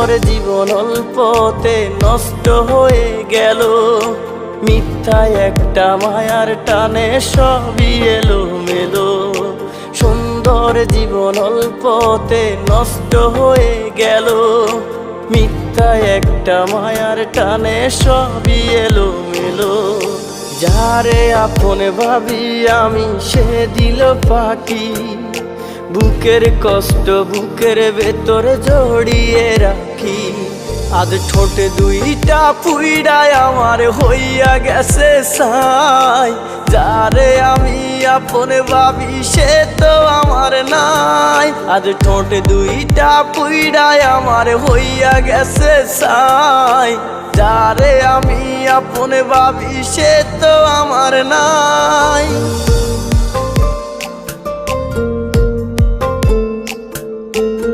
সুন্দর জীবন অল্পতে নষ্ট হয়ে গেল। মিথ্যা একটা মায়ার টানে সবই এলো মেলো। সুন্দর জীবন অল্পতে নষ্ট হয়ে গেল। মিথ্যা একটা মায়ার টানে সবই এলো মেলো। যারে আপন ভাবি আমি সে দিল পাখি। বুকের কষ্ট বুকের ভেতরে জড়িয়ে রাখি। আজ ঠোঁটে দুইটা পুইড়ায় আমার হইয়া গেছে ছাই। যারে আমি আপন ভাবি সে তো আমার নাই। আজ ঠোঁটে দুইটা পুইড়ায় আমার হইয়া গেছে ছাই। যারে আমি আপন ভাবি সে তো আমার নাই।